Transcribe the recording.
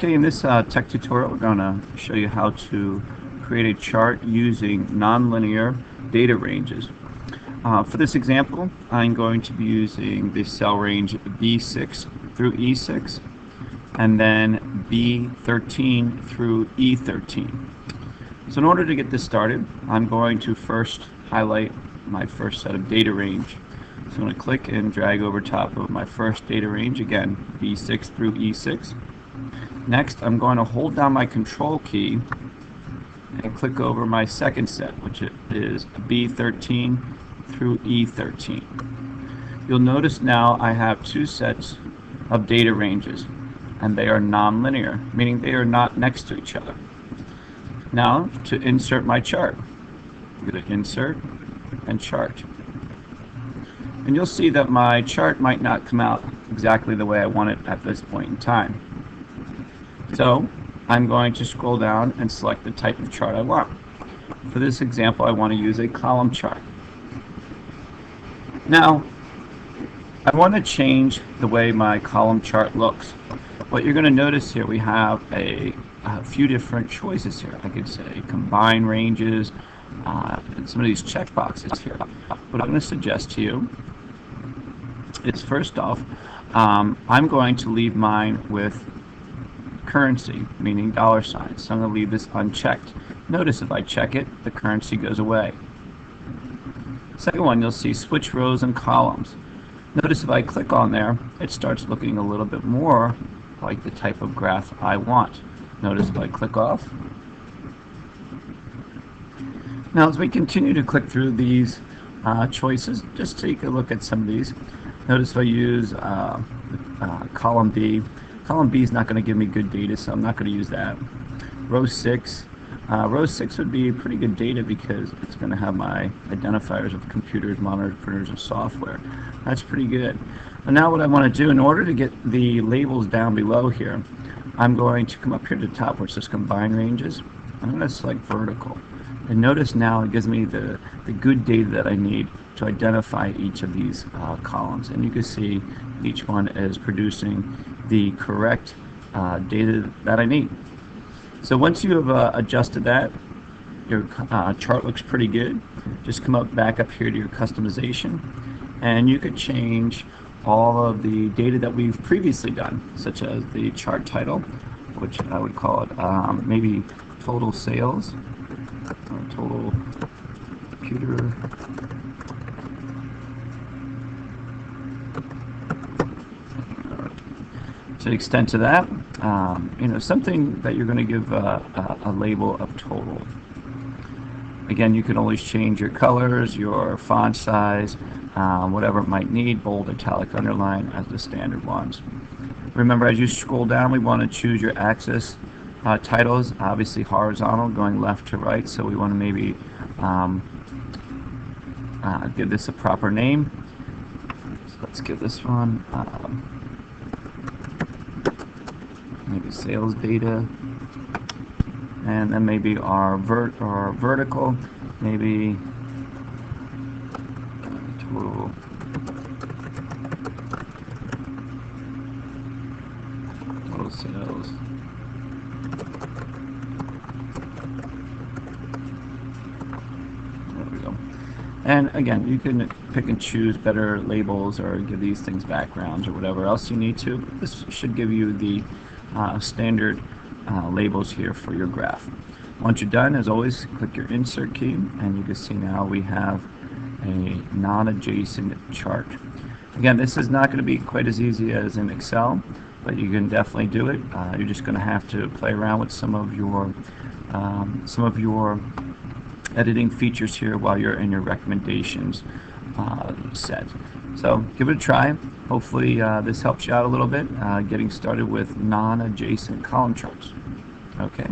Okay, in this tech tutorial, we're going to show you how to create a chart using nonlinear data ranges. For this example, I'm going to be using the cell range B6 through E6, and then B13 through E13. So in order to get this started, I'm going to first highlight my first set of data range. So I'm going to click and drag over top of my first data range, again, B6 through E6. Next, I'm going to hold down my control key and click over my second set, which is B13 through E13. You'll notice now I have two sets of data ranges, and they are nonlinear, meaning they are not next to each other. Now, to insert my chart, I'm going to insert and chart. And you'll see that my chart might not come out exactly the way I want it at this point in time. So I'm going to scroll down and select the type of chart I want. For this example, I want to use a column chart. Now, I want to change the way my column chart looks. What you're going to notice here, we have a few different choices here. I could say combine ranges, and some of these check boxes here. What I'm going to suggest to you is, first off, I'm going to leave mine with currency, meaning dollar signs. So I'm going to leave this unchecked. Notice if I check it, the currency goes away. Second one, you'll see switch rows and columns. Notice if I click on there, it starts looking a little bit more like the type of graph I want. Notice if I click off. Now as we continue to click through these choices, just take a look at some of these. Notice if I use column B. Column B is not going to give me good data, so I'm not going to use that. Row 6. Row 6 would be pretty good data because it's going to have my identifiers of computers, monitors, printers, and software. That's pretty good. And now what I want to do, in order to get the labels down below here, I'm going to come up here to the top where it says combine ranges. I'm going to select vertical. And notice now it gives me the good data that I need to identify each of these columns. And you can see each one is producing the correct data that I need. So once you have adjusted that, your chart looks pretty good. Just come back up here to your customization, and you could change all of the data that we've previously done, such as the chart title, which I would call it maybe total sales, or total computer. To the extent to that, something that you're going to give a label of total. Again, you can always change your colors, your font size, whatever it might need, bold, italic, underline as the standard ones. Remember, as you scroll down, we want to choose your axis titles, obviously horizontal, going left to right, so we want to maybe give this a proper name. So let's give this one maybe sales data, and then maybe our vertical, maybe total sales. There we go. And again, you can pick and choose better labels or give these things backgrounds or whatever else you need to. This should give you the standard labels here for your graph. Once you're done, as always, click your insert key, and you can see now we have a non-adjacent chart. Again, this is not going to be quite as easy as in Excel, but you can definitely do it. You're just going to have to play around with some of your editing features here while you're in your recommendations set. So give it a try. Hopefully this helps you out a little bit getting started with non-adjacent column charts. Okay.